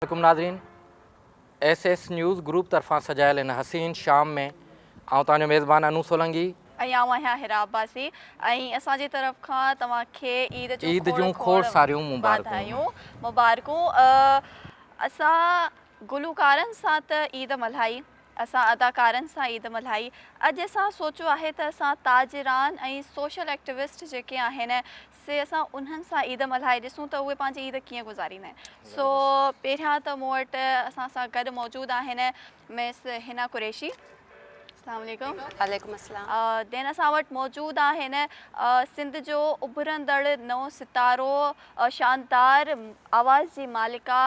वालेकुम नाज़रीन, SS news group तरफ़ां सजायल इन हसीन शाम में आउं तव्हांजो मेज़बान अनू सोलंकी ऐं आउं आहियां हिरा अब्बासी ऐं असांजी तरफ़ खां तव्हांखे ईद जूं खोड़ सारियूं वाधायूं मुबारकूं। असां गुलूकारनि सां त ईद मल्हाई, असां अदाकारनि सां ईद मल्हाई। अॼु असां सोचियो आहे त असां ताजरान ऐं सोशल एक्टिविस्ट जेके आहिनि से असां उन्हनि सां ईद मल्हाए ॾिसूं त उहे पंहिंजी ईद कीअं गुज़ारींदा आहिनि। सो पहिरियां त मूं वटि असां सां गॾु मौजूदु आहिनि मिस हिना कुरैशी। अस्सलाम वालेकुम। वालेकुम अस्सलाम। देन असां वटि मौजूदु आहिनि सिंध जो उभरंदड़ नओं सितारो, शानदार आवाज़ जी मालिका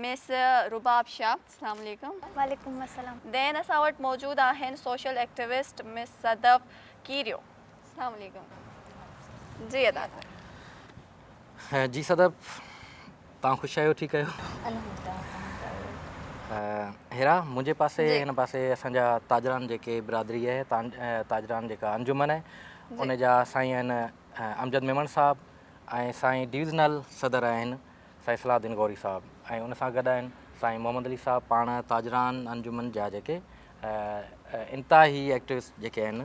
मिस रुबाब शाह। अस्सलाम वालेकुम। वालेकुम अस्सलाम। देन असां वटि मौजूदु आहिनि सोशल एक्टिविस्ट मिस सदफ़ कीरियो। अस्सलाम वालेकुम। जी अदा जी सदफ़, तव्हां ख़ुशि आहियो? ठीकु आहियो? हिरा, मुंहिंजे पासे हिन पासे असांजा ताजरान जेके बिरादरी आहे, ताजरान जेका अंजुमन आहे उन जा साईं आहिनि अमजद मेमन साहब ऐं साईं डिविज़नल सदर आहिनि साईं सलाहुद्दीन गौरी साहब, ऐं उन सां गॾु आहिनि साईं मोहम्मद अली साहब, पाण ताजरान अंजुमन जा जेके इंतिहाई एक्टिविस्ट जेके आहिनि,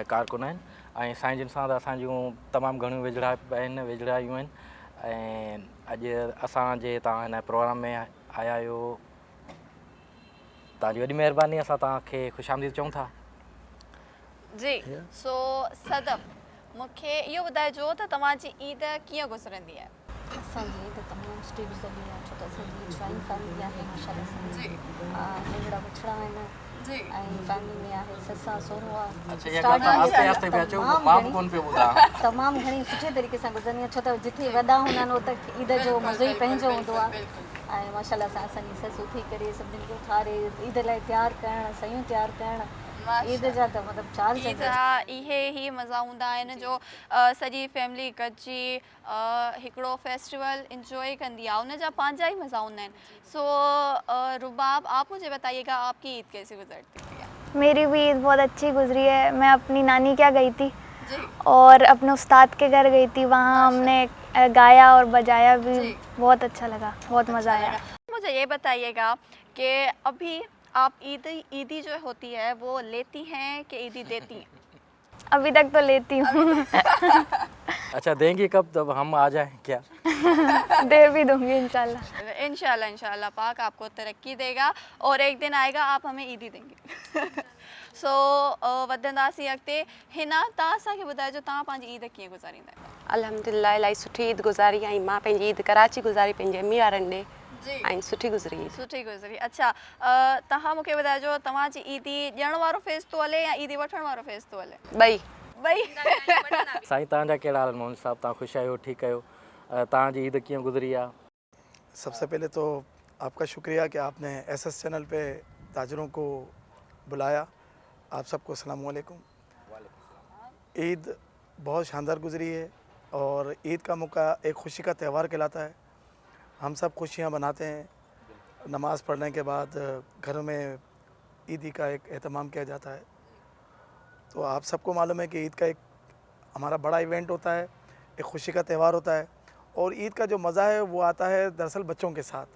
कारकुन आहिनि, ऐं साईं जिन सां त असांजूं तमामु घणियूं विझड़ायूं आहिनि। ऐं अॼु असांजे तव्हां हिन प्रोग्राम में आया आहियो, तव्हांजी वॾी महिरबानी, असां तव्हांखे ख़ुशि आमदीद चऊं था। जी। सो सदफ़, मूंखे इहो ॿुधाइजो त तव्हांजी ईद कीअं गुज़रंदी आहे? असांजी ईद तमामु सुठी गुज़रंदी आहे, छो त असांजी जॉइंट फैमिली आहे माशाल्लाह सां। जी। नंढड़ा बछड़ा आहिनि जी। ऐं फैमिली में आहे ससु सहुरो आहे। अच्छा, ये ॻाल्हि आस्ते आस्ते पिया चओ, मां बि कोन पियो ॿुधां। तमामु घणी सुठे तरीक़े सां गुज़रंदी आहे, छो त जिथे वॾा हूंदा आहिनि उहो त ईद जो मज़ो ई पंहिंजो हूंदो आहे। ऐं माशाल्लाह सां असांजी ससु उथी करे सभिनीनि खे उथारे ईद लाइ तयारु करणु, सयूं तयारु करणु, ईद जा त मतिलबु चार इहे ई मज़ा हूंदा आहिनि जो सॼी फैमिली गॾिजी हिकिड़ो फेस्टिवल इंजॉय कंदी आहे, उन जा पंहिंजा ई मज़ा हूंदा आहिनि। सो रुबाब, आप मुझे बताइएगा आपकी ईद कैसी गुजरती है? मेरी भी ईद बहुत अच्छी गुजरी है। मैं अपनी नानी के यहाँ गई थी और अपने उस्ताद के घर गई थी, वहाँ हमने गाया और बजाया भी, बहुत अच्छा लगा, बहुत मज़ा आया। मुझे ये बताइएगा कि अभी आप ईदी जो होती है वो लेती हैं कि ईदी देती हैं? अभी तक तो लेती हूँ। अच्छा, देंगी कब? तब हम आ जाएं क्या? दे भी दूंगी इंशाल्लाह। इंशाल्लाह इंशाल्लाह पाक आपको तरक्की देगा और एक दिन आएगा आप हमें ईदी देंगे। सो वधंदासीं अॻिते। हिना, तव्हां असांखे ॿुधाइजो तव्हां पंहिंजी ईद कीअं गुज़ारींदा आहियो? अल्हम्दुलिल्लाह इलाही सुठी ईद गुज़ारी ऐं मां पंहिंजी ईद कराची गुज़ारी पंहिंजे अम्मी वारनि ॾे ऐं सुठी गुज़री। सुठी गुज़री। अच्छा, तव्हां मूंखे ॿुधाइजो तव्हांजी ईदी ॾियण वारो फेज़ थो हले या ईदी वठण वारो फेज़ थो हले? ॿई। साईं तव्हांजा कहिड़ा हाल? मोहन साहब, तव्हां ख़ुशि आहियो? ठीकु आहियो? तव्हांजी ईद कीअं गुज़री आहे? सबसे पहले तो आपका शुक्रिया कि आपने SS चैनल पे ताजरों को बुलाया। आप सबको अस्सलाम वालेकुम। ईद बहुत शानदार गुज़री है और ईद का मौका एक खुशी का त्यौहार कहलाता है। हम सब खुशियाँ मनाते हैं। नमाज़ पढ़ने के बाद घरों में ईदी का एक एहतमाम किया जाता है। तो आप सबको मालूम है कि ईद का एक हमारा बड़ा इवेंट होता है, एक खुशी का त्यौहार होता है और ईद का जो मज़ा है वो आता है दरअसल बच्चों के साथ।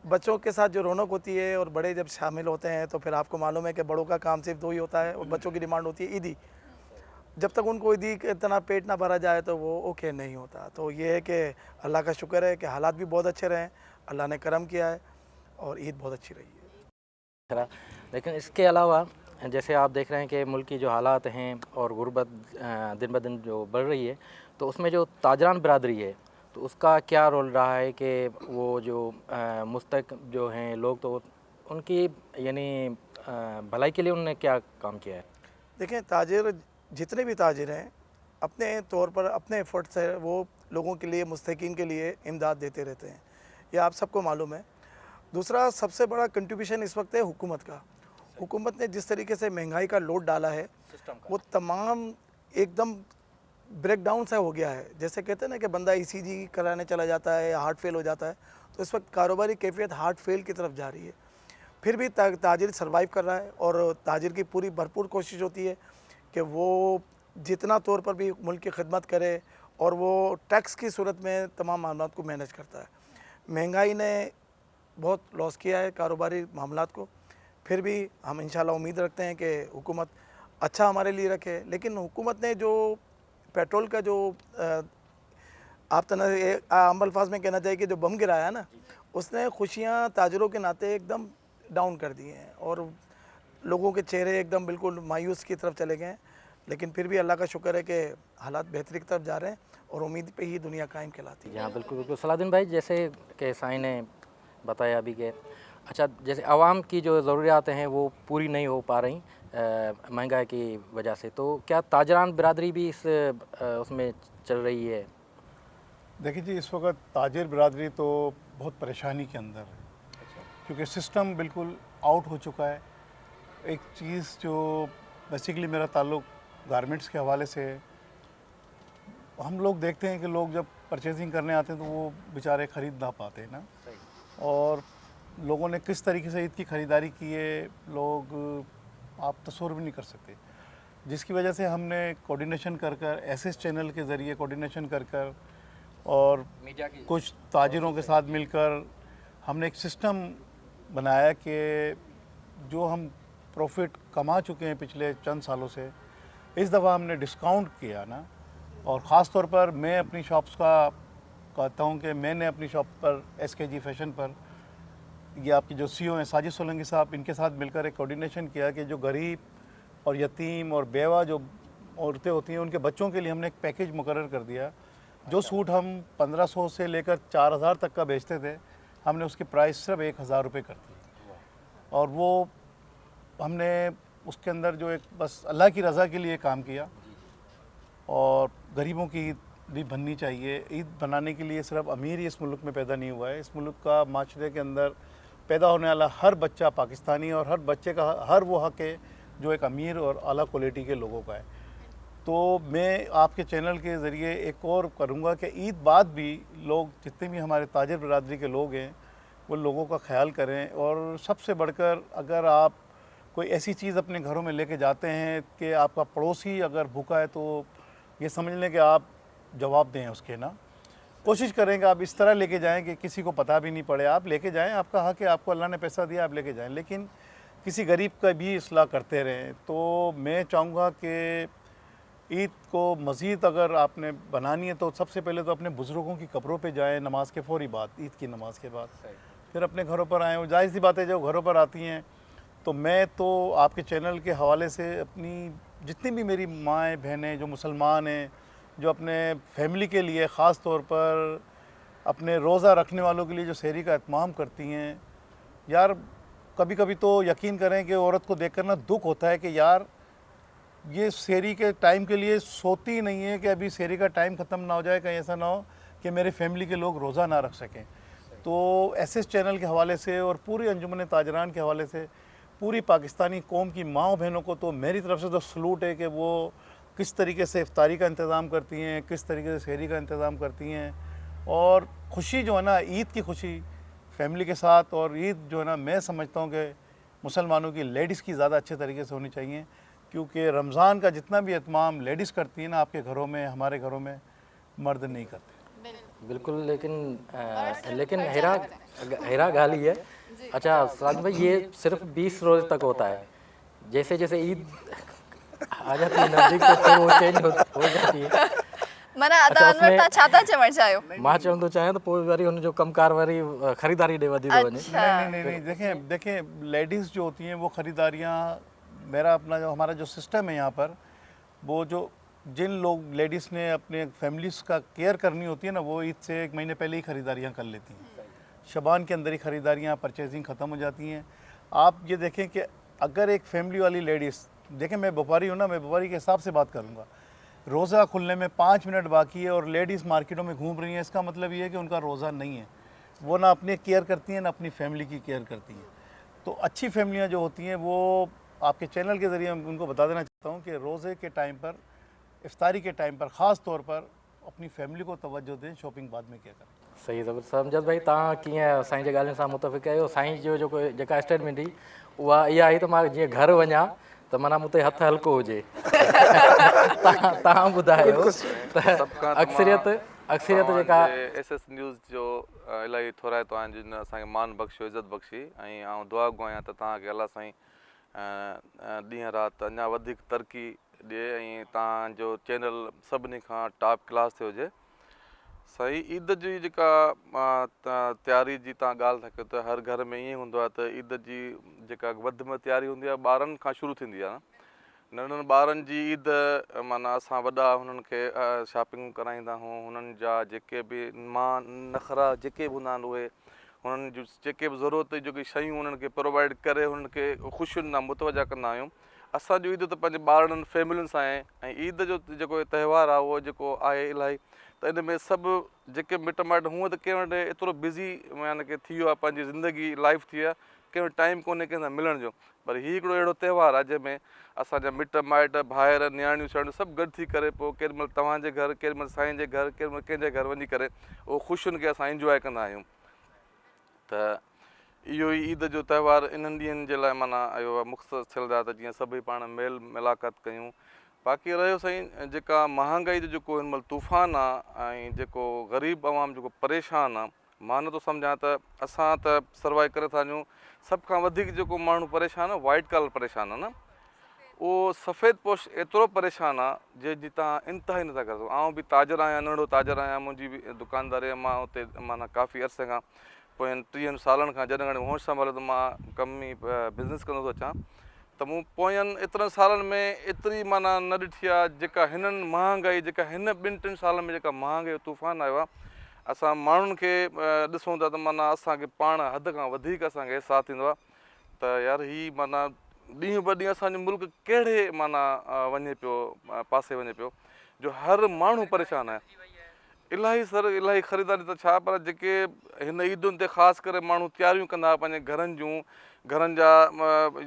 बच्चों के साथ जो रौनक होती है और बड़े जब शामिल होते हैं तो फिर आपको मालूम है कि बड़ों का काम सिर्फ दो ही होता है और बच्चों की डिमांड होती है ईदी। जब तक उनको ईदी इतना पेट ना भरा जाए तो वो ओके नहीं होता। तो ये है कि अल्लाह का शुक्र है कि हालात भी बहुत अच्छे रहे, अल्लाह ने करम किया है और ईद बहुत अच्छी रही है। लेकिन इसके अलावा जैसे आप देख रहे हैं कि मुल्क की जो हालात हैं और गुर्बत दिन ब दिन जो बढ़ रही है, तो उसमें जो ताजरान बिरादरी है तो उसका क्या रोल रहा है कि वो जो मुस्तक जो हैं लोग, तो उनकी यानी भलाई के लिए उन्होंने क्या काम किया है? देखें, ताजिर जितने भी ताजिर हैं अपने तौर पर अपने एफर्ट से वो लोगों के लिए, मुस्तकीन के लिए इमदाद देते रहते हैं, ये आप सबको मालूम है। दूसरा सबसे बड़ा कंट्रीब्यूशन इस वक्त है हुकूमत का। हुकूमत ने जिस तरीके से महंगाई का लोड डाला है वो तमाम एकदम ब्रेक डाउन सा हो गया है। जैसे कहते हैं ना कि बंदा ECG कराने चला जाता है या हार्ट फेल हो जाता है, तो इस वक्त कारोबारी कैफियत हार्ट फेल की तरफ जा रही है। फिर भी ताजिर सर्वाइव कर रहा है और ताजिर की पूरी भरपूर कोशिश होती है कि वो जितना तौर पर भी मुल्क की खिदमत करे और वो टैक्स की सूरत में तमाम मामलात को मैनेज करता है। महंगाई ने बहुत लॉस किया है कारोबारी मामलात को, फिर भी हम इंशाल्लाह उम्मीद रखते हैं कि हुकूमत अच्छा हमारे लिए रखे। लेकिन हुकूमत ने जो पेट्रोल का जो आप तना आम अल्फाज में कहना चाहिए कि जो बम गिराया है ना, उसने खुशियाँ ताजरों के नाते एकदम डाउन कर दी हैं और लोगों के चेहरे एकदम बिल्कुल मायूस की तरफ चले गए हैं। लेकिन फिर भी अल्लाह का शुक्र है कि हालात बेहतरी की तरफ जा रहे हैं और उम्मीद पे ही दुनिया कायम कहलाती है। हाँ बिल्कुल बिल्कुल सलाउद्दीन भाई, जैसे कि साईं ने बताया अभी के अच्छा, जैसे आवाम की जो ज़रूरियातें हैं वो पूरी नहीं हो पा रही महंगाई की वजह से, तो क्या ताजरान बिरादरी भी इस उसमें चल रही है? देखिए जी, इस वक्त ताजिर बिरादरी तो बहुत परेशानी के अंदर है, क्योंकि सिस्टम बिल्कुल आउट हो चुका है। एक चीज़ जो बेसिकली मेरा ताल्लुक़ गारमेंट्स के हवाले से है, हम लोग देखते हैं कि लोग जब परचेजिंग करने आते हैं तो वो बेचारे ख़रीद ना पाते ना, और लोगों ने किस तरीके से ईद की ख़रीदारी की है लोग आप तस्वुर भी नहीं कर सकते, जिसकी वजह से हमने कोऑर्डिनेशन कर कर एसएस चैनल के ज़रिए कोऑर्डिनेशन कर कर और कुछ ताजिरों के साथ मिलकर हमने एक सिस्टम बनाया कि जो हम प्रॉफिट कमा चुके हैं पिछले चंद सालों से, इस दफ़ा हमने डिस्काउंट किया ना। और ख़ास तौर पर मैं अपनी शॉप्स का कहता हूँ कि मैंने अपनी शॉप पर एसकेजी फैशन पर ये आपकी जो सीईओ हैं साजिद सोलंकी साहब, इनके साथ मिलकर एक कोऑर्डिनेशन किया कि जो गरीब और यतीम और बेवा जो औरतें होती हैं उनके बच्चों के लिए हमने एक पैकेज मुकर्रर कर दिया। जो सूट हम 1500 से लेकर 4000 तक का बेचते थे, हमने उसकी प्राइस सिर्फ 1000 रुपये कर दी। और वो हमने उसके अंदर जो एक बस अल्लाह की रज़ा के लिए काम किया। और गरीबों की ईद भी बननी चाहिए। ईद बनाने के लिए सिर्फ अमीर ही इस मुल्क में पैदा नहीं हुआ है, इस मुल्क का माशरे के अंदर पैदा होने वाला हर बच्चा पाकिस्तानी, और हर बच्चे का हर वो हक है जो एक अमीर और आला क्वालिटी के लोगों का है। तो मैं आपके चैनल के ज़रिए एक और करूँगा कि ईद बाद भी लोग जितने भी हमारे ताजिर बिरादरी के लोग हैं वो लोगों का ख्याल करें। और सबसे बढ़कर अगर आप कोई ऐसी चीज़ अपने घरों में लेके जाते हैं कि आपका पड़ोसी अगर भूखा है तो ये समझ लें कि आप जवाब दें उसके ना। कोशिश करें कि आप इस तरह लेके जाएं कि किसी को पता भी नहीं पड़े। आप लेके जाएं, आपका हक है, आपको अल्लाह ने पैसा दिया, आप लेके जाएं, लेकिन किसी गरीब का भी इस्लाह करते रहें। तो मैं चाहूँगा कि ईद को मज़ीद अगर आपने बनानी है तो सबसे पहले तो अपने बुज़ुर्गों की कब्रों पे जाएं नमाज के फ़ौरी बाद, ईद की नमाज के बाद, फिर अपने घरों पर आएँ। जाहिर सी बात है जो घरों पर आती हैं, तो मैं तो आपके चैनल के हवाले से अपनी जितनी भी मेरी माएँ बहनें जो मुसलमान हैं, जो अपने फैमिली के लिए ख़ास तौर पर अपने रोज़ा रखने वालों के लिए जो सहरी का एहतमाम करती हैं, यार कभी कभी तो यकीन करें कि औरत को देखकर ना दुख होता है कि यार ये सहरी के टाइम के लिए सोती ही नहीं है कि अभी सहरी का टाइम ख़त्म ना हो जाए, कहीं ऐसा ना हो कि मेरे फैमिली के लोग रोज़ा ना रख सकें। तो एसएस चैनल के हवाले से और पूरी अंजुमन ताजरान के हवाले से पूरी पाकिस्तानी कौम की माँओं बहनों को तो मेरी तरफ से तो सलूट है कि वो किस तरीके से इफ्तारी का इंतज़ाम करती हैं, किस तरीके से सहरी का इंतज़ाम करती हैं। और खुशी जो है ना, ईद की खुशी फैमिली के साथ, और ईद जो है ना मैं समझता हूँ कि मुसलमानों की लेडीज़ की ज़्यादा अच्छे तरीके से होनी चाहिए, क्योंकि रमज़ान का जितना भी एहतमाम लेडीज़ करती हैं ना आपके घरों में, हमारे घरों में मर्द नहीं करते। बिल्कुल, लेकिन हेरा गाली है। अच्छा सलाम भाई, ये सिर्फ 20 रोज़ तक होता है, जैसे जैसे ईद आ जाती है नज़दीक तो फिर वो चेंज हो जाती है। माना अदान में ता छाता चवण चाहियो मां चवण तो चाहे तो पोइ वरी हुन जो कमकार वरी खरीदारी ॾे वधी थो वञे। नहीं, देखें लेडीज़ जो होती हैं वो ख़रीदारियाँ, मेरा अपना जो हमारा जो सिस्टम है यहाँ पर, वो जो जिन लोग लेडीज़ ने अपने फैमिलीज़ का केयर करनी होती है ना, वो ईद से 1 महीने पहले ही ख़रीदारियाँ कर लेती हैं। शबान के अंदर ही ख़रीदारियाँ परचेजिंग ख़त्म हो जाती हैं। आप ये देखें कि अगर एक फैमिली वाली लेडीज़, देखें मैं व्यापारी हूँ ना, मैं व्यापारी के हिसाब से बात करूँगा, रोज़ा खुलने में 5 मिनट बाकी है और लेडीज़ मार्केटों में घूम रही हैं, इसका मतलब ये है कि उनका रोज़ा नहीं है। वो ना अपनी केयर करती हैं ना अपनी फैमिली की केयर करती हैं। तो अच्छी फैमिलियाँ जो होती हैं वो आपके चैनल के ज़रिए उनको बता देना चाहता हूँ कि रोज़े के टाइम पर, इफ्तारी के टाइम पर ख़ास तौर पर अपनी फैमिली को तवज्जो दें, शॉपिंग बाद में क्या करें। सही ज़बरदस्त। समझत भाई, तव्हां कीअं साईं जे ॻाल्हियुनि सां मुतफ़िक़ आहियो? साईं जो जेका स्टेटमेंट हुई उहा इहा आई त मां जीअं घर वञा त माना मूं ते हथु हल्को हुजे। तव्हां ॿुधायो त अक्सरियत जेका एसएस न्यूज़ जो इलाही थोराइतो आहिनि जिन असांखे मान बख़्शियो इज़त बख़्शी ऐं आउं दुआ गो आहियां त तव्हांखे अलाह साईं ॾींहं राति अञा वधीक तरक़ी ॾिए ऐं तव्हांजो चैनल सभिनी खां टॉप क्लास ते हुजे। साईं ईद जी जेका तयारी जी तव्हां ॻाल्हि था कयो त हर घर में ईअं हूंदो आहे त ईद जी जेका वधि में तयारी हूंदी आहे ॿारनि खां शुरू थींदी आहे। नंढनि ॿारनि जी ईद माना असां वॾा हुननि खे शॉपिंग कराईंदा आहियूं, हुननि जा जेके बि नख़रा जेके बि हूंदा आहिनि उहे हुननि जूं जेके बि ज़रूरत जेकी शयूं हुननि खे प्रोवाइड करे हुननि खे ख़ुशियुनि सां मुतवजा कंदा आहियूं। असांजो ईद त पंहिंजे ॿारनि फैमिलियुनि सां आहे ऐं ईद जो जेको त्योहारु आहे उहो जेको आहे इलाही त इन में सभु जेके मिट माइट हूअं त कंहिं वटि एतिरो बिज़ी यानी की थी वियो आहे, पंहिंजी ज़िंदगी लाइफ थी आहे, कंहिं वटि टाइम कोन्हे कंहिंसां मिलण जो। पर हीउ हिकिड़ो अहिड़ो त्योहारु आहे जंहिंमें असांजा मिट माइट भाइर नियाणियूं छाणियूं सभु गॾु थी करे पोइ केॾी महिल तव्हांजे घर, केॾी महिल साईं जे घर, केॾी महिल कंहिंजे घर वञी करे उहो ख़ुशियुनि खे असां इंजॉय कंदा आहियूं। त इहो ई ईद जो त्योहारु इन्हनि ॾींहंनि जे लाइ माना इहो मुख़्तस थियल आहे त जीअं सभई पाण मेल मुलाक़ात कयूं। बाक़ी रहियो साईं जेका महांगाई जो जेको हिन महिल तूफ़ान आहे ऐं जेको ग़रीब अवाम जेको परेशान आहे, मां नथो सम्झां त असां त सर्वाइव करे था वञूं, सभ खां वधीक जेको माण्हू परेशान आहे वाइट कॉलर परेशान आहे न, उहो सफ़ेद पोश एतिरो परेशान आहे जंहिंजी तव्हां इंतिहा ई नथा करे सघो। आउं बि ताजर आहियां, नंढो ताजर आहियां, मुंहिंजी बि दुकानदारी आहे, मां हुते माना काफ़ी अरसे खां पोयनि 30 सालनि खां जॾहिं हाणे होश संभालियो त मां कम ई बिज़नेस कंदो थो अचां, त मूं पोयनि एतिरनि सालनि में एतिरी माना न ॾिठी आहे जेका हिननि महांगाई, जेका हिन 2-3 सालनि में जेका महांगाई तूफ़ान आयो आहे। असां माण्हुनि खे ॾिसूं था त माना असांखे पाण हद खां वधीक असांखे अहसासु थींदो आहे त यार हीअ माना ॾींहं ब ॾींहुं असांजो मुल्क कहिड़े माना वञे पियो, पासे वञे पियो, जो हर माण्हू परेशान आहे। इलाही इलाही ख़रीदारी त छा, पर जेके हिन ईदुनि ते ख़ासि करे माण्हू तयारियूं कंदा हुआ पंहिंजे घरनि जूं, घरनि जा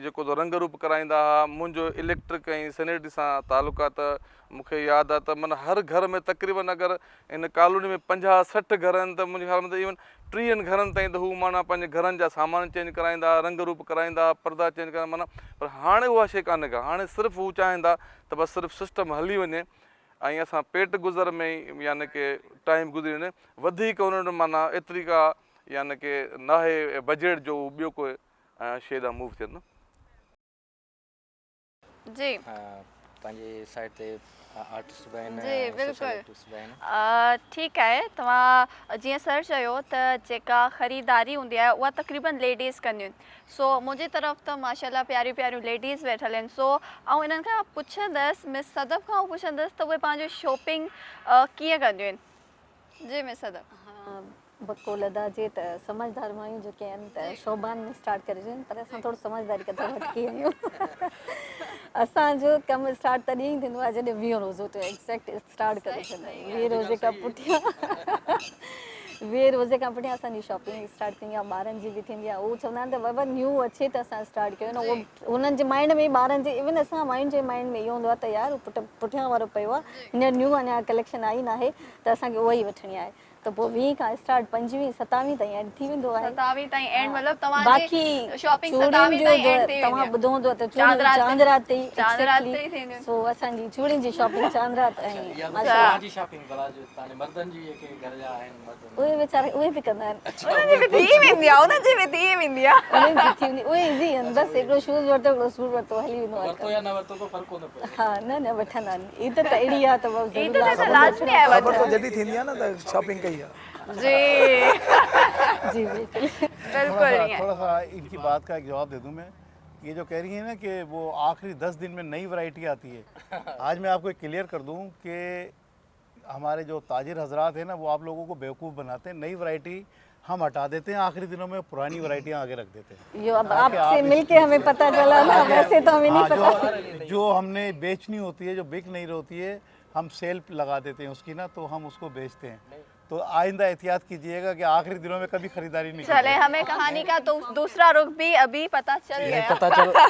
जेको रंग रूप कराईंदा हुआ। मुंहिंजो इलेक्ट्रिक ऐं सैनिटरी सां तालुकात मूंखे यादि आहे त माना हर घर में तक़रीबन अगरि इन कॉलोनी में 50-60 घर आहिनि त मुंहिंजे ख़्याल में त इवन 30 घरनि ताईं त हू माना पंहिंजे घरनि जा सामान चेंज कराईंदा, रंग रूप कराईंदा, पर्दा चेंज कराईंदा माना। पर हाणे उहा शइ कान्हे का, हाणे सिर्फ़ु हू चाहींदा त बसि सिर्फ़ु सिस्टम हली वञे ऐं असां पेट गुज़र में ई यानी की टाइम गुज़री वञे, वधीक उन्हनि माना एतिरी का यानी की नाहे बजट जो ॿियो कोई शइ ॾांहुं मूव थियनि। जी पंहिंजे साइड ते आर्टिस्ट बि आहिनि, जी बिल्कुलु आर्टिस्ट बि आहिनि। ठीकु आहे, तव्हां जीअं सर चयो त जेका ख़रीदारी हूंदी आहे उहा तक़रीबन लेडीज़ कंदियूं आहिनि। सो मुंहिंजी तरफ़ त माशाल्लाह प्यारियूं प्यारियूं लेडीज़ वेठल आहिनि। सो ऐं इन्हनि खां पुछंदसि, मिस सदफ़ खां पुछंदसि त उहे पंहिंजो शॉपिंग कीअं कंदियूं आहिनि। जी मिस सदफ़। हाँ, बकोल अदा जे त समझदार मायूं जेके आहिनि त शोभान में स्टार्ट करे छॾनि, पर असां थोरो समझदारी खां हटकी आहियूं। असांजो कमु स्टार्ट तॾहिं ई थींदो आहे जॾहिं 20 रोज़ो ते एक्ज़ैक्ट स्टार्ट करे छॾंदा आहियूं। 20 रोज़े खां पुठियां 20 रोज़े खां पुठियां असांजी शॉपिंग स्टार्ट थींदी आहे, ॿारनि जी बि थींदी आहे। उहो चवंदा आहिनि त बाबा न्यू अचे त असां स्टार्ट कयूं न, उहो हुननि जे माइंड में ॿारनि जे इवन असां माइंड जे माइंड में इहो हूंदो आहे त यार पुठियां वारो पियो आहे, हींअर न्यू अञा कलेक्शन आई न आहे त असांखे उहा ई वठणी आहे। त पोइ 20 खां स्टार्ट 25, 27 ताईं एंड थी वेंदो आहे। 27 ताईं एंड मतिलबु तव्हां बाक़ी शॉपिंग चूड़ियुनि 27 ताईं एंड जो थी तव्हां ॿुधो हूंदो त चांदरात ते चांदरात ते ई थींदियूं। सो असांजी चूड़ियुनि जी शॉपिंग चांदरात ऐं तव्हांजी शॉपिंग भला जो तव्हांजे मर्दनि जी जेके घर जा आहिनि मर्द उहे वीचारे उहे बि कंदा आहिनि। उन्हनि जी बि थी वेंदी आहे, उन्हनि जी बि थी वेंदी आहे। उन्हनि जी थी वेंदी, उहे ईज़ी आहिनि, बसि हिकिड़ो शूज़ वरितो, हिकिड़ो सूट वरितो, हली वेंदो आहे। वरितो या न वरितो को फ़र्क़ु कोन पए। हा न वठंदा आहिनि। ईद त अहिड़ी आहे त ईद त लाज़मी आहे ख़बर तो जॾहिं थींदी आहे न त शॉपिंग कई आहे। जी जी बिल्कुल बिल्कुल। थोड़ा सा इनकी बात का एक जवाब दे दूं मैं। ये जो कह रही है ना कि वो आखिरी 10 दिन में नई वैरायटी आती है, आज मैं आपको क्लियर कर दूं कि हमारे जो ताजिर हजरात हैं ना, वो आप लोगों को बेवकूफ़ बनाते हैं। नई वैरायटी हम हटा देते हैं, आखिरी दिनों में पुरानी वैरायटियाँ आगे रख देते हैं। यो अब आपसे मिलके हमें पता चला ना, वैसे तो हमें नहीं पता। जो हमने बेचनी होती है, जो बिक नहीं होती है, हम सेल लगा देते हैं उसकी ना, तो हम उसको बेचते हैं। तो आइंदा एहतियात कीजिएगा कि आखिरी दिनों में कभी खरीदारी नहीं चले, हमें कहानी का तो दूसरा रुख भी अभी पता चल गया।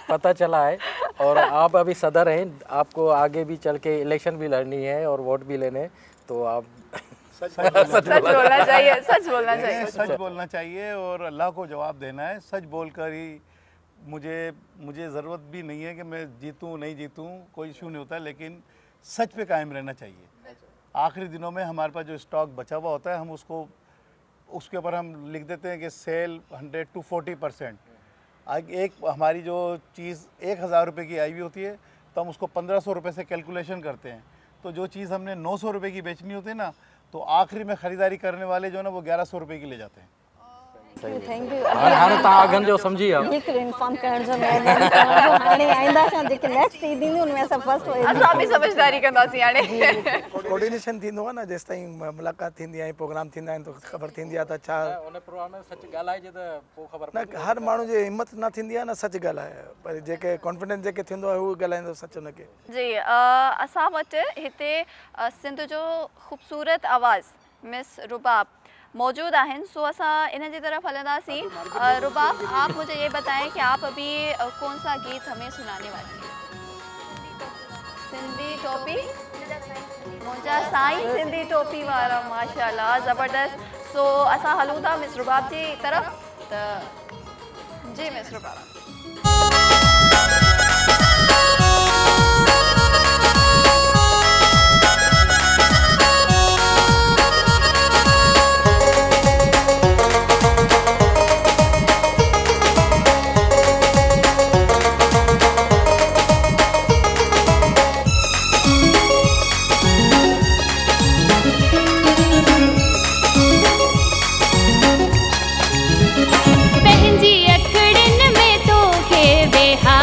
पता चला है। और आप अभी सदर हैं, आपको आगे भी चल के इलेक्शन भी लड़नी है और वोट भी लेने, तो आप सच बोलना चाहिए, सच बोलना चाहिए। सच बोलना चाहिए और अल्लाह को जवाब देना है। सच बोलकर ही मुझे ज़रूरत भी नहीं है कि मैं जीतूं नहीं जीतूं, कोई इशू नहीं होता, लेकिन सच पे कायम रहना चाहिए। आखिरी दिनों में हमारे पास जो स्टॉक बचा हुआ होता है हम उसके ऊपर हम लिख देते हैं कि सेल 100 to 40%। एक हमारी जो चीज़ 1000 रुपये की आई हुई होती है तो हम उसको 1500 रुपये से कैलकुलेशन करते हैं। तो जो चीज़ हमने 900 रुपये की बेचनी होती है ना, तो आखिरी में ख़रीदारी करने वाले जो है ना वो 1100 रुपये की ले जाते हैं। Thank you. हाणे तव्हां अघनि जो सम्झी विया। बिल्कुलु इंफॉर्म करण जो महिरबानी तव्हांजो। हाणे आईंदा खां जेके नेक्स्ट ईद ईंदियूं उनमें असां फर्स्ट असां बि समझदारी कंदासीं हाणे। कोऑर्डिनेशन थींदो आहे न, जेसि ताईं मुलाक़ात थींदी आहे, प्रोग्राम थींदा आहिनि त ख़बर थींदी आहे त छा उन प्रोग्राम में सच ॻाल्हाइजे त पोइ ख़बर न। हर माण्हू जी हिम्मत न थींदी आहे न सच ॻाल्हाए, पर जेके कॉन्फिडेंस जेके थींदो आहे उहो ॻाल्हाईंदो सच हुनखे। जी असां वटि हिते सिंध जो ख़ूबसूरत आवाज़ मिस रुबाब मौजूद आहिनि, सो असां इन जी तरफ हलंदासीं। रुबाब, आप मुझे ये बताएं कि आप अभी कौन सा गीत हमें सुनाने वाली हैं? सिंधी टोपी मुंहिंजा साईं सिंधी टोपी वारा, माशाल्लाह ज़बरदस्त। सो असां हलूं था मिस रुबाब जी तरफ। त जी मिस रुबाब। पंहिंजी अखड़िन में तोखे वेहा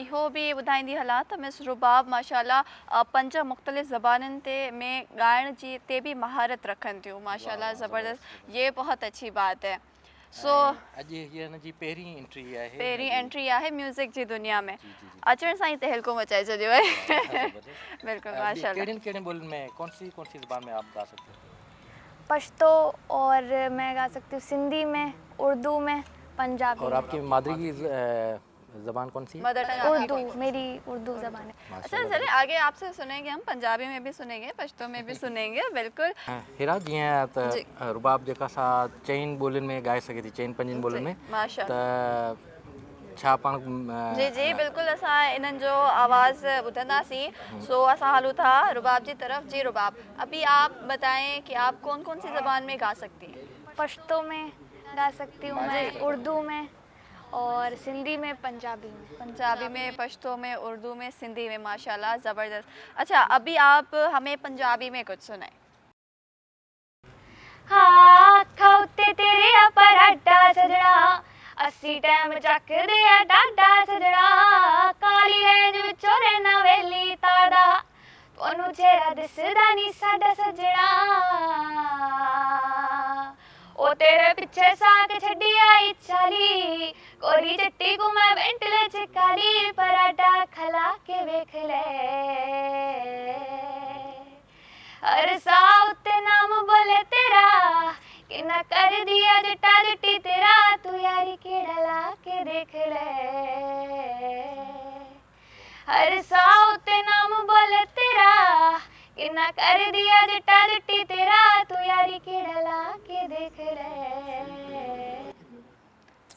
इहो बि ॿुधाईंदी हलां त मिस रुबाब माशाल्लाह 5 मुख़्तलिफ़ ज़बानुनि ते में ॻाइण जी ते भी महारत रखनि थियूं माशाल्लाह ज़बरदस्त। ये बहुत अच्छी बात है। सो अॼु हीअ हिन जी पहिरीं एंट्री आहे पहिरीं एंट्री आहे म्यूज़िक जी दुनिया में। अचण सां ई तहलको मचाए छॾियो आहे। बिल्कुलु माशाल्लाह। किन बोलियुनि में कौन सी ज़बान में आप गा सकते हो? पश्तो और मैं गा सकती हूँ सिंधी में, उर्दू में, पंजाबी और में। आपकी मादरी की ज़बान कौन सी है? मदर टंग उर्दू, मेरी उर्दू ज़बान है। अच्छा चले आगे आपसे सुनेंगे, हम पंजाबी में भी सुनेंगे, पश्तो में भी सुनेंगे। बिल्कुल हिरा जीअं त रुबाब जेका सा चइनि ॿोलियुनि में ॻाए सघे थी, चइनि पंजनि ॿोलियुनि में, माशाल्लाह। त छा पाण जी जी बिल्कुल असां इन्हनि जो आवाज़ ॿुधंदासीं। सो असां हलूं था रुबाब जी तरफ। जी रुबाब, अभी आप बताएं कि आप कौन कौन सी ज़बान में गा सकती हैं? पश्तो में गा सकती हूँ मैं, उर्दू में और सिंधी में, पंजाबी में। पंजाबी में, पश्तो में, उर्दू में, सिंधी में, माशाल्लाह ज़बरदस्त। अच्छा अभी आप हमें पंजाबी में कुछ सुनाएं। हाँ खाउते तेरे पराठा सजना, अस्सी टाइम चक दे डाडा सजना, काली रेंज विचों रहना वेली ताड़ा, तोनू चेहरा दिसदा नी साडा सजना, ओ तेरे पिछे साग छड्डी आई चाली, कोरी चट्टी को मैं वेंटले चिकारी, पराठा खला के वेख ले, हर साउते नाम बोले तेरा, कि ना कर दिया जटा जटी तेरा, तू यारी के डला के देख ले, हर साउते नाम बोले तेरा, कि ना कर दिया जटा जटी तेरा, तू यारी के डला के देख ले।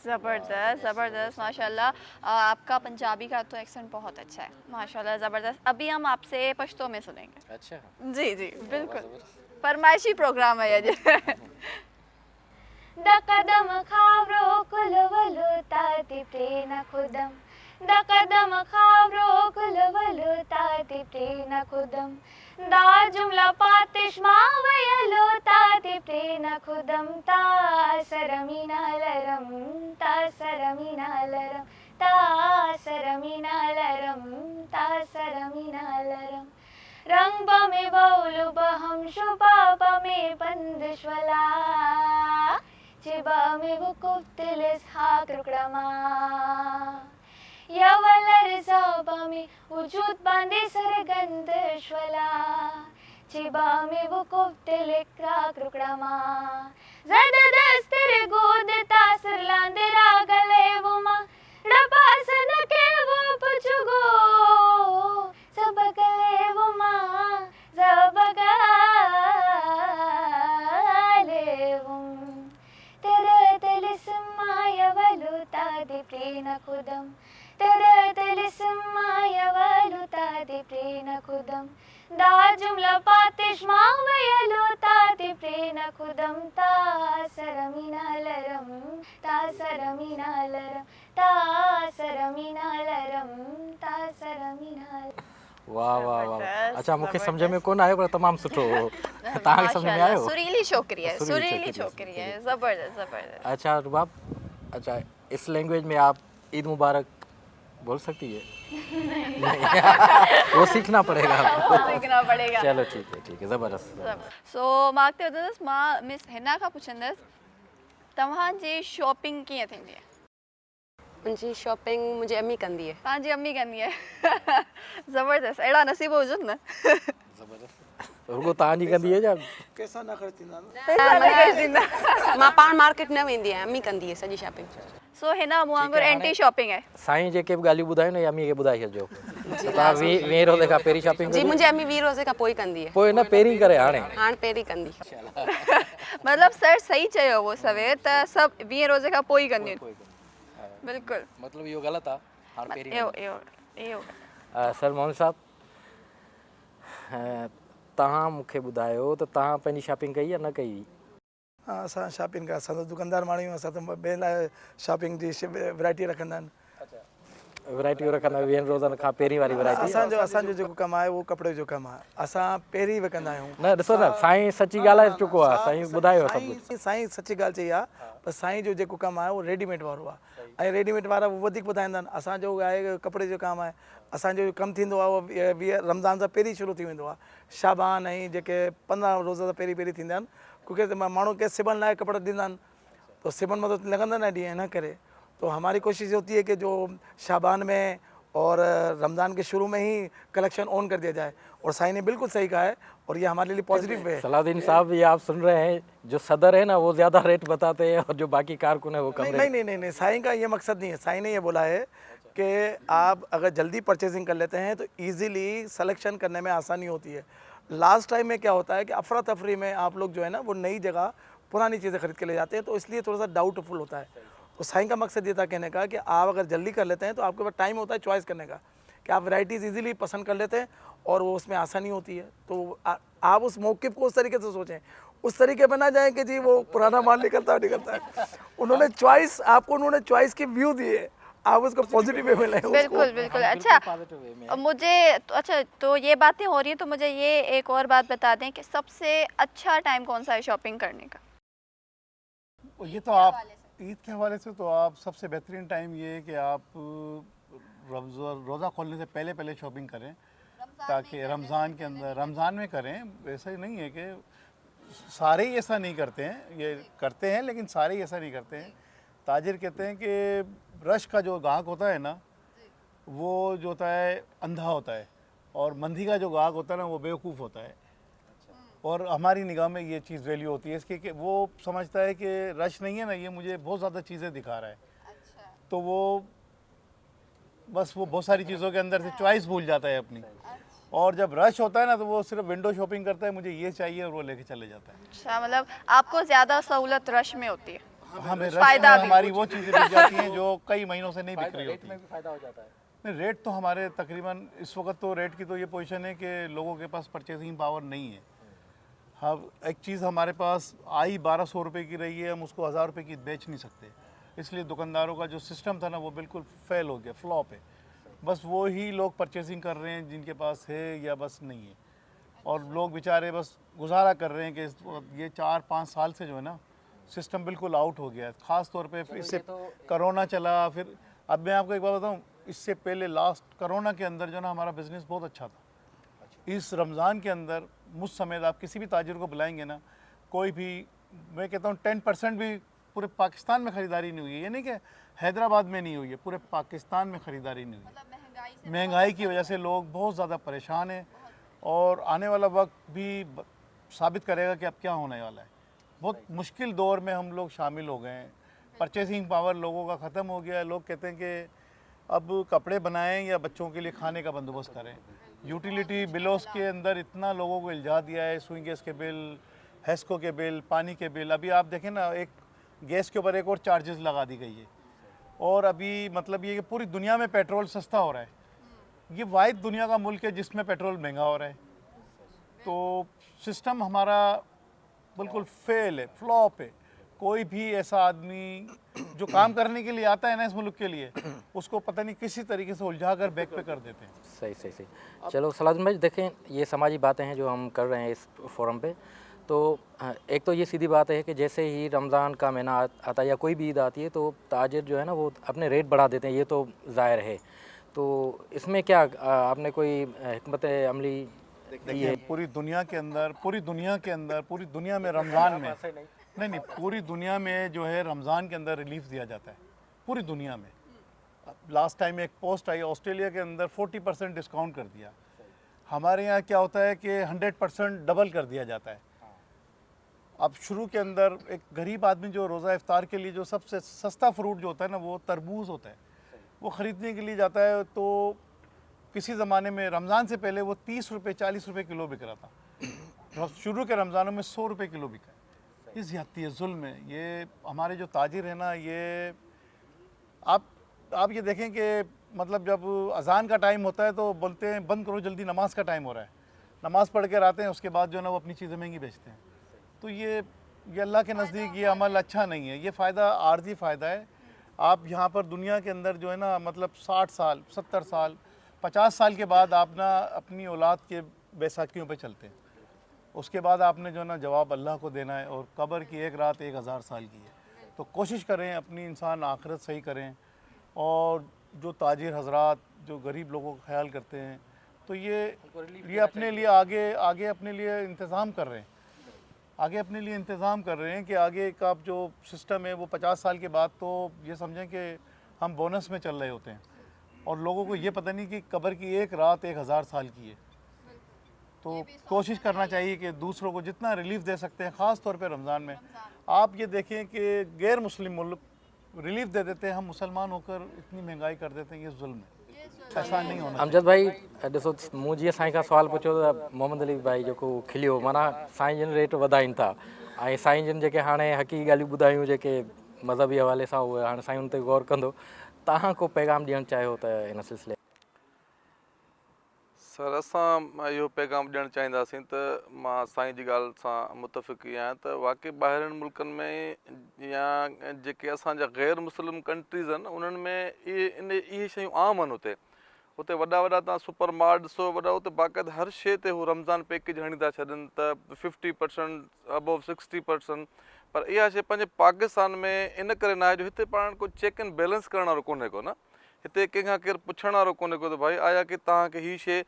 ज़बरदस्त ज़बरदस्त माशाल्लाह। आपका पंजाबी का तो एक्सेंट बहुत अच्छा है माशाल्लाह ज़बरदस्त। अभी हम आपसे पश्तो में सुनेंगे। अच्छा जी जी बिल्कुल, फरमाइशी प्रोग्राम है ये। दकदम खावरो कुलवलो ताती प्रेना खुदम, दकदम खावरो कुलवलो ताती प्रेना खुदम, दा जुमला पातिश मावयलो ताती प्रेना खुदम, ता सरमिनालरम, ता सरमिनालरम, ता सरमिनालरम, ता सरमिनालरम, रंग में बौलु बहम शुभा में बंदिशवला, चिबा में वुकुफ तिलिस हाक रुकड़मा, यवलर ज़ाबा में वजूद बांधे सरगंदशवला, चिबा में वुकुफ तिलिक राक रुकड़मा, ज़बरदस्त तेरे गोद तासर लांदे रागले वुमा, रपासन के वो पुचुगो, सबगले वुमा, सबगले वुम, तेरे तिलिस्मा यवलुता दि प्रेना खुदम, तेरे तिलिस्मा यवलुता दि प्रेना खुदम, दा जुमला पातिश मावयलुता दि प्रेना खुदम, ता सरमिनालरम, ता सरमिनालरम, ता सरमिनालरम, ता सरमिनालरम। वाह वाह वाह। अच्छा मूंखे सम्झ में कोन आयो पर तमामु सुठो हो। तव्हांखे सम्झ में आयो? सुरीली छोकरी है, सुरीली सुरीली छोकरी छोकरी है, ज़बरदस्त ज़बरदस्त। अच्छा रुबाब, अच्छा इस लैंग्वेज में आप ईद मुबारक बोल सकती है? नहीं। वो सीखना पड़ेगा आपको। सीखना पड़ेगा। चलो ठीक है ज़बरदस्त। सो मां अॻिते वधंदसि, मां मिस हिना खां पुछंदसि तव्हांजी शॉपिंग कीअं थींदी आहे? मुंहिंजी शॉपिंग मुंहिंजी अम्मी कंदी आहे। तव्हांजी अम्मी कंदी आहे। ज़बरदस्त, अहिड़ा नसीब हुजनि न। रुगो तव्हांजी कंदी आहे छा? कैसा न करती ना मां पाण मार्केट न वेंदी आहियां, अम्मी कंदी आहे सॼी शॉपिंग। सो हिना मूं वांगुरु एंटी शॉपिंग आहे। साईं जेके बि ॻाल्हियूं ॿुधायो न इहे अम्मी खे ॿुधाए छॾिजो। तव्हां 20 रोज़े खां पहिरीं शॉपिंग जी मुंहिंजी अम्मी 20 रोज़े खां पोइ कंदी आहे। पोइ न पहिरीं करे हाणे पहिरीं कंदी। मतलब सर सही चयो वो सवेर त सभु 20 रोज़े खां पोइ कंदियूं आहिनि। बिल्कुलु मतलब इहो ग़लति आहे। हाणे पहिरीं इहो सर मोहन साहब, तव्हां मूंखे ॿुधायो त तव्हां पंहिंजी शॉपिंग कई या न कई? हाँ असां शॉपिंग का असां दुकानदार माण्हू आहियूं, असां त ॿिए लाइ शॉपिंग जी वैरायटी रखंदा आहिनि। वैरायटियूं रखंदा आहियूं वीहनि रोज़नि खां पहिरीं वारी वैरायटी। असांजो जेको कमु आहे उहो कपिड़े जो कमु आहे, असां पहिरीं विकिणंदा आहियूं। न ॾिसो न साईं सची ॻाल्हाए चुको आहे, साईं ॿुधायो सभु कुझु। साईं सची ॻाल्हि चई आहे, पर साईं जो जेको कमु आहे उहो रेडीमेड वारो आहे, ऐं रेडीमेड वारा उहो वधीक ॿुधाईंदा आहिनि। असांजो आहे कपिड़े जो कमु आहे, असांजो कमु थींदो आहे उहो रमज़ान सां पहिरीं शुरू थी वेंदो आहे। शाबान ऐं जेके 15 रोज़ सां पहिरीं थींदा आहिनि, क्योंकि माण्हू खे सिबण लाइ कपिड़ा ॾींदा आहिनि, तो सिबण में तो लॻंदा न ॾींहं, इन करे तो हमारी कोशिश होती है कि जो शाबान में और रमज़ान के शुरू में ही कलेक्शन ऑन कर दिया जाए, और साईं ने बिल्कुल सही कहा है, और ये हमारे लिए पॉजिटिव है। सलाउद्दीन साहब, ये आप सुन रहे हैं, जो सदर है ना वो ज़्यादा रेट बताते हैं और जो बाकी कारकुन है वो कम रेट। नहीं, साईं का ये मकसद नहीं है। साईं ने ये बोला है कि आप अगर जल्दी परचेजिंग कर लेते हैं तो ईज़िली सिलेक्शन करने में आसानी होती है। लास्ट टाइम में क्या होता है कि अफरा तफरी में आप लोग जो है ना वो नई जगह पुरानी चीज़ें खरीद के ले जाते हैं, तो इसलिए थोड़ा सा डाउटफुल होता है। तो साईं का मकसद ये था कहने का कि आप अगर जल्दी कर लेते हैं तो आपके पास टाइम होता है चॉइस करने का, कि आप वैरायटीज़ इजीली पसंद कर लेते हैं और वो उसमें आसानी होती है। तो आप उस मौक़िफ़ को उस तरीके से सोचें, उस तरीके पर ना जाएं कि जी वो पुराना माल निकलता है। उन्होंने चॉइस, आपको उन्होंने चॉइस की व्यू दी है, आप उसको पॉजिटिव वे में लें। बिल्कुल। अच्छा मुझे तो ये बातें हो रही हैं, तो मुझे ये एक और बात बता दें कि सबसे अच्छा टाइम कौन सा है शॉपिंग करने का? ये तो आप ईद के हवाले से तो आप सबसे बेहतरीन टाइम ये है कि आप रोज़ा खोलने से पहले शॉपिंग करें, ताकि रमज़ान के अंदर रमज़ान में करें। ऐसा ही नहीं है कि सारे ही ऐसा नहीं करते हैं, ये करते हैं लेकिन सारे ही ऐसा नहीं करते हैं। ताजिर कहते हैं कि रश का जो गाहक होता है ना, वो जो होता है अंधा होता है, और मंदी का जो गाहक होता है ना वो बेवकूफ़ होता है। और हमारी निगाह में ये चीज़ वैल्यू होती है इसकी कि वो समझता है कि रश नहीं है ना, ये मुझे बहुत ज़्यादा चीज़ें दिखा रहा है। तो वो बस वो बहुत सारी चीज़ों के अंदर से चॉइस भूल जाता है अपनी, और जब रश होता है ना तो वो सिर्फ विंडो शॉपिंग करता है, मुझे ये चाहिए, और वो लेके चले जाता है। अच्छा, मतलब आपको ज़्यादा सहूलत रश में होती है? हमें रश में हमारी वो चीज़ें बिक जाती हैं जो कई महीनों से नहीं बिक रही होती। में भी फायदा हो जाता है। नहीं, रेट तो हमारे तकरीबन इस वक्त तो रेट की तो ये पोजीशन है कि लोगों के पास परचेसिंग पावर नहीं है। हाँ, एक चीज़ हमारे पास आई 1200 रुपये की रही है, हम उसको 1000 रुपये की बेच नहीं सकते, इसलिए दुकानदारों का जो सिस्टम था ना वो बिल्कुल फेल हो गया, फ्लॉप है। बस वो ही लोग परचेसिंग कर रहे हैं जिनके पास है या बस नहीं है, और लोग बेचारे बस गुजारा कर रहे हैं कि ये 4-5 साल से जो है ना सिस्टम बिल्कुल आउट हो गया है। ख़ास तौर पे इससे कोरोना चला, फिर अब मैं आपको एक बात बताऊँ, इससे पहले लास्ट कोरोना के अंदर जो ना हमारा बिज़नेस बहुत अच्छा था। इस रमज़ान के अंदर मुझ समेत आप किसी भी ताजिर को बुलाएंगे ना, कोई भी, मैं कहता हूँ 10% भी पूरे पाकिस्तान में ख़रीदारी नहीं हुई है। ये नहीं कि हैदराबाद में नहीं हुई है, पूरे पाकिस्तान में ख़रीदारी नहीं हुई। महंगाई की वजह से लोग बहुत ज़्यादा परेशान हैं, और आने वाला वक्त भी साबित करेगा कि अब क्या होने वाला है। बहुत मुश्किल दौर में हम लोग शामिल हो गए हैं, परचेसिंग पावर लोगों का ख़त्म हो गया है। लोग कहते हैं कि अब कपड़े बनाएं या बच्चों के लिए खाने का बंदोबस्त करें। यूटिलिटी बिलों के अंदर इतना लोगों को इल्जा दिया है, स्विंग गैस के बिल, हेस्को के बिल, पानी के बिल। अभी आप देखें ना, एक गैस के ऊपर एक और चार्जेस लगा दी गई है, और अभी मतलब ये कि पूरी दुनिया में पेट्रोल सस्ता हो रहा है। ये वाहिद दुनिया का मुल्क है जिसमें पेट्रोल महंगा हो रहा है। तो सिस्टम हमारा बिल्कुल फेल है, फ्लॉप है। कोई भी ऐसा आदमी जो काम करने के लिए आता है ना इस मुल्क के लिए, उसको पता नहीं किसी तरीके से उलझा कर बैक पे कर देते हैं। सही। चलो सलाउद्दीन भाई, देखें ये समाजी बातें हैं जो हम कर रहे हैं इस फोरम पे। तो एक तो ये सीधी बात है कि जैसे ही रमज़ान का महीना आता है या कोई भी ईद आती है तो ताजिर जो है ना वो अपने रेट बढ़ा देते हैं, ये तो ज़ाहिर है। तो इसमें क्या आपने कोई हिकमत अमली की है? पूरी दुनिया के अंदर पूरी दुनिया में रमज़ान में नहीं, पूरी दुनिया में जो है रमज़ान के अंदर रिलीफ दिया जाता है पूरी दुनिया में। लास्ट टाइम एक पोस्ट आई, ऑस्ट्रेलिया के अंदर 40% डिस्काउंट कर दिया। हमारे यहाँ क्या होता है कि 100% डबल कर दिया जाता है। अब शुरू के अंदर एक गरीब आदमी जो रोज़ा इफ्तार के लिए जो सबसे सस्ता फ्रूट जो होता है ना वो तरबूज होता है, वो ख़रीदने के लिए जाता है। तो किसी ज़माने में रमज़ान से पहले वो 30 रुपये 40 रुपये किलो बिक रहा था, शुरू के रमज़ानों में 100 रुपये किलो बिका है। ये ज़्यादती है, जुल्म है। ये हमारे जो ताजिर है ना, ये आप ये देखें कि मतलब जब अज़ान का टाइम होता है तो बोलते हैं बंद करो जल्दी, नमाज का टाइम हो रहा है। नमाज़ पढ़ कर आते हैं, उसके बाद जो है ना वो अपनी चीज़ें महंगी बेचते हैं। तो ये अल्लाह के नज़दीक ये अमल अच्छा नहीं है। ये फ़ायदा आर्जी फ़ायदा है। आप यहाँ पर दुनिया के अंदर जो है ना मतलब 60 साल 70 साल 50 साल के बाद आप ना अपनी औलाद के बैसाखियों पे चलते हैं। उसके बाद आपने जो है ना जवाब अल्लाह को देना है, और कब्र की एक रात 1000 साल की है। तो कोशिश करें अपनी इंसान आखिरत सही करें, और जो ताजिर हजरात जो गरीब लोगों का ख्याल करते हैं तो ये अपने लिए आगे अपने लिए इंतज़ाम कर रहे हैं, आगे अपने लिए इंतज़ाम कर रहे हैं कि आगे का जो सिस्टम है वो 50 साल के बाद तो ये समझें कि हम बोनस में चल रहे होते हैं, और लोगों को ये पता नहीं कि कब्र की एक रात 1000 साल की है। तो कोशिश करना चाहिए कि दूसरों को जितना रिलीफ दे सकते हैं, ख़ास तौर पे रमज़ान में। आप ये देखें कि गैर मुस्लिम मुल्क रिलीफ दे देते हैं, हम मुसलमान होकर इतनी महंगाई कर देते हैं, ये जुल्म है, ऐसा नहीं होना। अमजद भाई ॾिसो, मूं जीअं साईं खां सवाल पुछियो त मोहम्मद अली भाई जेको खिलियो, माना साईं जिन रेट वधाइनि था, ऐं साईं जिन जेके हाणे हक़ीक़ी ॻाल्हियूं ॿुधायूं जेके मज़हबी हवाले सां, उहे हाणे साईं उन ते गौर कंदो। तव्हां को पैगाम ॾियणु चाहियो त इन सिलसिले? सर, असां इहो पैगाम ॾियणु चाहींदासीं त मां साईं जी ॻाल्हि सां मुतफ़िक़ ई आहियां त वाक़ई ॿाहिरनि मुल्कनि में या जेके असांजा गैर मुस्लिम कंट्रीज़ आहिनि उन्हनि में इहे शयूं आम आहिनि। हुते वॾा वॾा तव्हां सुपर मार्ट ॾिसो, वॾा हुते बाक़ाइदा हर शइ ते हू रमज़ान पैकेज हणी था छॾनि त 50% अबव 60%। पर इहा शइ पंहिंजे पाकिस्तान में इन करे न आहे जो हिते पाण को चेक एंड बैलेंस करण वारो कोन्हे को न। हिते कंहिंखां केरु पुछण वारो कोन्हे को त भाई आया की तव्हांखे हीअ शइ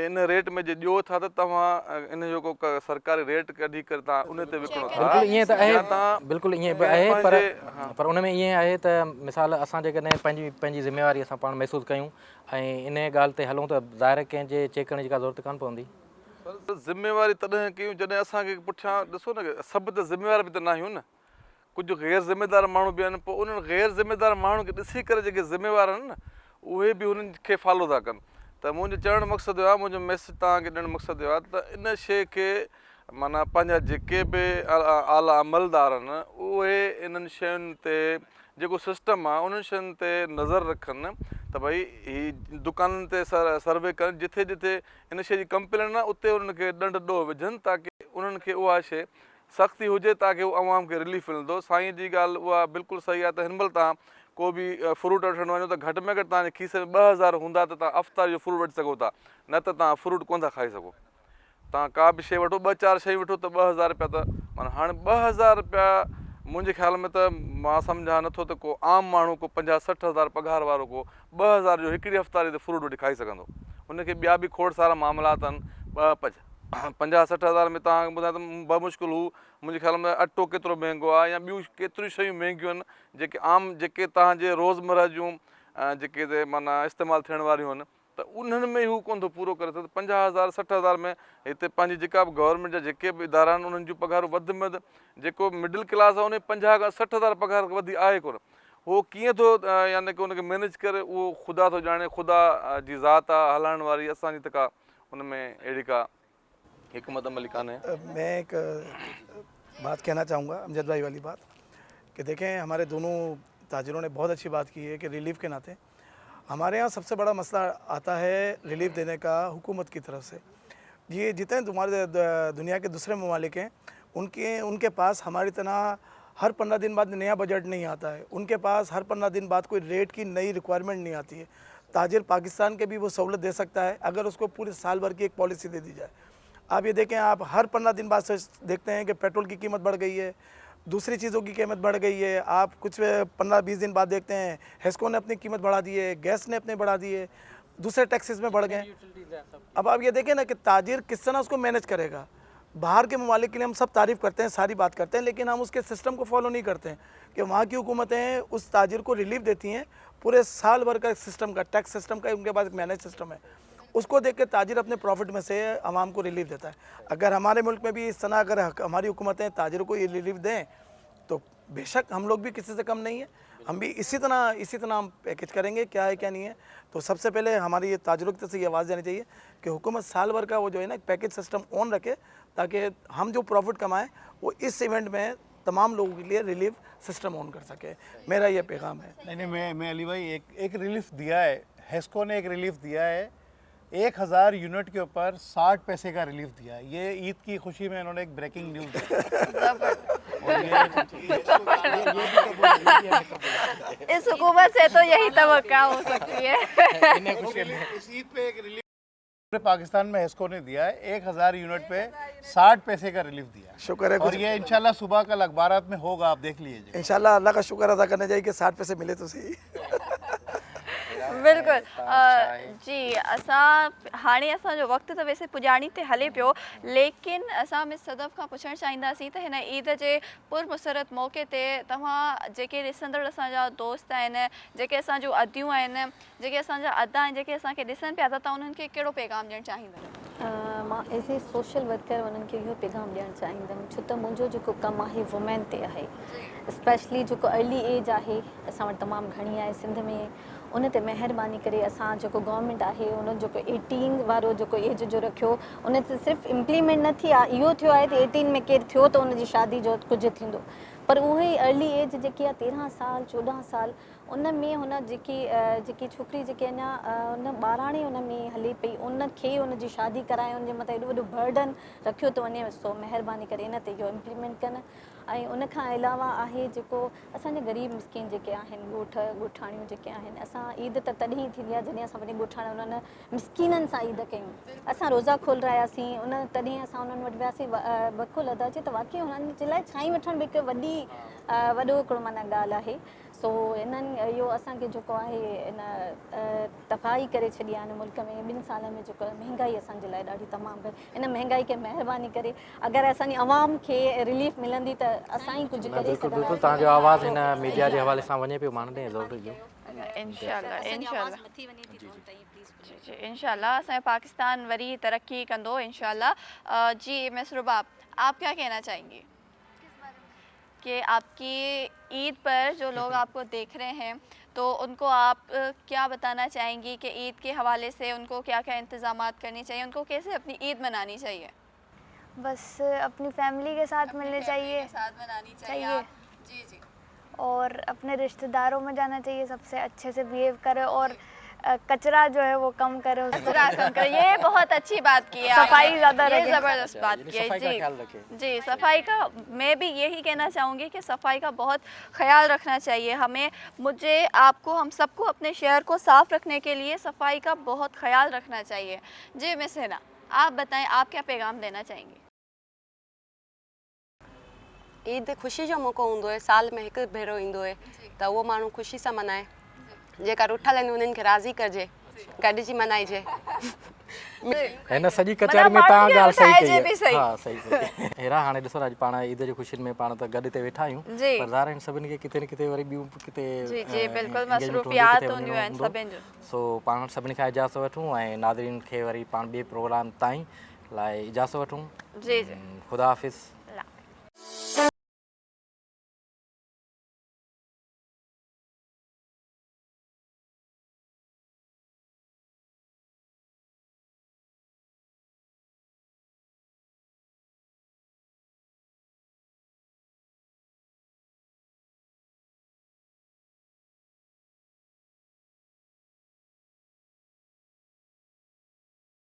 इन रेट में जे ॾियो था त तव्हां इन जो को सरकारी रेट कढी करे तव्हां उन ते विकिणो था। बिल्कुलु ईअं त आहे, तव्हां बिल्कुलु ईअं बि आहे, पर उन में ईअं आहे त मिसाल असां जेकॾहिं पंहिंजी ज़िम्मेवारी असां पाण महसूसु कयूं ऐं इन ॻाल्हि ते हलूं त ज़ाहिर कंहिंजे चेक करण जी का ज़रूरत कान पवंदी। ज़िम्मेवारी तॾहिं कयूं जॾहिं असांखे पुठियां ॾिसो न, सभु त ज़िम्मेवार बि त न आहियूं न, कुझु गैर ज़िम्मेदार माण्हू बि आहिनि। पोइ उन्हनि गैर ज़िम्मेदार माण्हुनि खे ॾिसी करे जेके ज़िम्मेवार आहिनि न, उहे बि उन्हनि खे फॉलो था कनि। त मुंहिंजो चवणु मक़सदु आहे, मुंहिंजो मैसेज तव्हांखे ॾियणु मक़सदु इहो आहे त इन शइ खे माना पंहिंजा जेके बि आला अमलदार आहिनि उहे इन्हनि शयुनि ते जेको सिस्टम आहे उन्हनि शयुनि ते नज़र रखनि त भई हीअ दुकाननि ते सर्वे कनि, जिथे जिथे इन शइ जी कंप्लेन आहे उते उन्हनि खे ॾंढ ॾोह विझनि ताकी उन्हनि खे उहा शइ सख़्ती हुजे ताकी उहो अवाम खे रिलीफ मिलंदो। साईं जी ॻाल्हि उहा बिल्कुलु सही आहे त हिन महिल तव्हां को बि फ्रूट वठणु वञो त घटि में घटि तव्हांजे खीसे में 2000 हूंदा त तव्हां अफ़्तार जो फ्रूट वठी सघो था, न त तव्हां फ्रूट कोन था खाई सघो। तव्हां का बि शइ वठो, 2-4 शयूं वठो त 2000 रुपया। त माना हाणे 2000 रुपया मुंहिंजे ख़्याल में त मां सम्झा नथो त को आम माण्हू को 50-60 हज़ार पघार वारो को 2000 जो हिकिड़ी हफ़्तारी ते फ्रूट वठी खाई सघंदो। उनखे ॿिया बि खोड़ सारा मामलात आहिनि। 50-60 हज़ार में तव्हांखे ॿुधायां त बमुश्किल हू मुंहिंजे ख़्याल में अटो केतिरो महांगो आहे या ॿियूं केतिरियूं शयूं महांगियूं आहिनि जेके आम जेके तव्हांजे रोज़मर्रा जूं जेके माना इस्तेमालु थियण वारियूं आहिनि त उन्हनि में हू कोन थो पूरो करे सघे। 50,000-60 हज़ार में हिते पंहिंजी जेका बि गवर्नमेंट जा जेके बि इदारा आहिनि उन्हनि जूं पघारूं वधि में वधि, जेको मिडिल क्लास आहे उन 50 खां 60 हज़ार पघार वधी आहे कोन। उहो कीअं थो यानी की उनखे मैनेज करे उहो ख़ुदा थो ॼाणे, ख़ुदा जी ज़ात आहे हलाइण वारी, असांजी त का उन में अहिड़ी का हिकमत अमली कान्हे। मैं एक बात कहना चाहूँगा अमजद भाई वाली बात कि देखें, हमारे दोनों ताजिरों ने बहुत अच्छी बात की है कि रिलीफ के नाते हमारे यहाँ सबसे बड़ा मसला आता है रिलीफ देने का हुकूमत की तरफ से। ये जितने तुम्हारे दुनिया के दूसरे ममालिक हैं उनके पास हमारी तरह हर 15 दिन बाद नया बजट नहीं आता है, उनके पास हर 15 दिन बाद कोई रेट की नई रिक्वायरमेंट नहीं आती है। ताजिर पाकिस्तान के भी वो सहूलत दे सकता है अगर उसको पूरे साल भर की एक पॉलिसी दे दी जाए। आप ये देखें, आप हर 15 दिन बाद देखते हैं कि पेट्रोल की कीमत बढ़ गई है, दूसरी चीज़ों की कीमत बढ़ गई है। आप कुछ 15-20 दिन बाद देखते हैं हेस्को ने अपनी कीमत बढ़ा दी है, गैस ने अपने बढ़ा दी है, दूसरे टैक्सेस में बढ़ गए। अब आप ये देखें ना कि ताजिर किस तरह उसको मैनेज करेगा। बाहर के ममालिक के लिए हम सब तारीफ़ करते हैं, सारी बात करते हैं, लेकिन हम उसके सिस्टम को फॉलो नहीं करते हैं कि वहाँ की हुकूमतें उस ताजिर को रिलीफ देती हैं पूरे साल भर का सिस्टम का, टैक्स सिस्टम का उनके पास एक मैनेज सिस्टम है। उसको देख के ताजिर अपने प्रॉफिट में से आवाम को रिलीफ देता है। अगर हमारे मुल्क में भी इस तरह अगर हमारी हुकूमतें ताजिरों को ये रिलीफ दें तो बेशक हम लोग भी किसी से कम नहीं है, हम भी इसी तरह हम पैकेज करेंगे, क्या है क्या नहीं है। तो सबसे पहले हमारी ये ताजिरों की तरफ से ये आवाज़ देनी चाहिए कि हुकूमत साल भर का वो जो है ना पैकेज सिस्टम ऑन रखे ताकि हम जो प्रॉफिट कमाएँ वो इस इवेंट में तमाम लोगों के लिए रिलीफ सिस्टम ऑन कर सके। मेरा ये पैगाम है। नहीं, मैं अली भाई एक रिलीफ दिया है, हेस्को ने एक रिलीफ दिया है 1000 यूनिट के ऊपर 60 पैसे का रिलीफ दिया। ये ईद की खुशी में इन्होंने एक ब्रेकिंग न्यूज़ दिया। और इस हुकूमत से तो यही तवक्का हो सकती है। इस ईद पे एक रिलीफ पूरे पाकिस्तान में हेस्को ने दिया है, 1000 यूनिट पे 60 पैसे का रिलीफ दिया। शुक्र है और ये इंशाल्लाह सुबह कल अखबारात में होगा, आप देख लीजिए। इंशाल्लाह अल्लाह का शुक्र अदा करना चाहिए कि 60 पैसे मिले तो सही। बिल्कुल जी असां हाणे असांजो वक़्तु त वैसे पुॼाणी ते हले पियो, लेकिन असां मिस सदफ़ खां पुछणु चाहींदासीं त हिन ईद जे पुरमुसरत मौक़े ते तव्हां जेके ॾिसंदड़ असांजा दोस्त आहिनि, जेके असांजूं अदियूं आहिनि, जेके असांजा अदा आहिनि, जेके असांखे ॾिसनि पिया था, त उन्हनि खे कहिड़ो पैगाम ॾियणु चाहींदव? मां एज़ ए सोशल वर्कर उन्हनि खे इहो पैगाम ॾियणु चाहींदमि, छो त मुंहिंजो जेको कमु आहे वुमेन ते आहे, स्पेशली जेको अर्ली एज आहे असां वटि तमामु घणी आहे सिंध में। उन ते महिरबानी करे असां जेको गवर्नमेंट आहे उन जेको 18 वारो जेको एज जो रखियो, उन ते सिर्फ़ु इम्प्लीमेंट न थी आहे, इहो थियो आहे त 18 में केरु थियो त उनजी शादी जो कुझु थींदो, पर उहे अर्ली एज जेकी आहे 13 साल 14 साल उन में हुन जेकी छोकिरी जेके अञा उन ॿाराणे उन में हले पई, उन खे उनजी शादी कराए उनजे मथां एॾो वॾो बर्डन रखियो थो वञे। सो महिरबानी करे इन ते इहो इम्प्लीमेंट कनि। ऐं उन खां अलावा आहे जेको असांजा ग़रीब मिसकिन जेके आहिनि, ॻोठ ॻोठाणियूं जेके आहिनि, असां ईद त तॾहिं ई थींदी आहे जॾहिं असां पंहिंजे ॻोठाणा उन्हनि मिसकिननि सां ईद कयूं। असां रोज़ा खोल रहियासीं, उन तॾहिं असां उन्हनि वटि वियासीं वकुल अदा जे, त वाक़ई उन्हनि जे लाइ छाई वठण बि हिकु वॾो हिकिड़ो माना ॻाल्हि आहे। सो इन्हनि इहो असांखे जेको आहे इन तबाही करे छॾी आहे हिन मुल्क में 2 साल में, जेको महांगाई असांजे लाइ ॾाढी तमामु घटि, इन महांगाई खे महिरबानी करे अगरि असांजी आवाम खे रिलीफ मिलंदी त असां ई कुझु करे बिल्कुलु बिल्कुलु तव्हांजो आवाज़ हिन मीडिया जे हवाले सां वञे पियो, माण्हुनि ॾे ज़रूरु ॾियो। इंशाल्लाह असांजो पाकिस्तान वरी तरक्की कंदो इंशाल्लाह। जी मिस रुबाब, आप क्या कहना चाहेंगी कि आपकी ईद पर जो लोग आपको देख रहे हैं तो उनको आप क्या बताना चाहेंगी कि ईद के हवाले से उनको क्या क्या इंतज़ामात करने चाहिए, उनको कैसे अपनी ईद मनानी चाहिए? बस अपनी फैमिली के साथ मिलने चाहिए, मनानी चाहिए। जी जी। और अपने रिश्तेदारों में जाना चाहिए, सबसे अच्छे से बिहेव करे और कचरा जो है वो कम करे, कचरा कम करे, ये बहुत अच्छी बात की है, सफाई ज़्यादा रखे, ज़बरदस्त बात की है जी। जी सफाई का मैं भी यही कहना चाहूँगी कि सफाई का बहुत ख्याल रखना चाहिए हमें, मुझे, आपको, हम सबको अपने शहर को साफ़ रखने के लिए सफाई का बहुत ख्याल रखना चाहिए। जी मिस हिना, आप बताएं आप क्या पैगाम देना चाहेंगे? ईद ख़ुशी जो मौक़ो हूंदो आहे, साल में हिकु भेरो ईंदो आहे, त उहो माण्हू ख़ुशी सां मल्हाए, जेका रुठल आहिनि उन्हनि खे राज़ी कजे, गॾिजी मल्हाइजे। हिन सॼी कचहरी में तव्हां ॻाल्हि सही कई आहे। हा सही सही। हेरा हाणे ॾिसो अॼु पाण ईद जी ख़ुशियुनि में पाण त गॾु ते वेठा आहियूं, पर ज़ाहिर आहिनि सभिनी खे किथे न किथे वरी ॿियूं किथे जी बिल्कुलु मसरूफ़ियात हूंदियूं आहिनि सभिनि जो। सो पाण सभिनी खां इजाज़त वठूं ऐं नाज़रीन खे वरी पाण ॿिए प्रोग्राम ताईं लाइ इजाज़त वठूं। जी जी, ख़ुदा हाफ़िज़।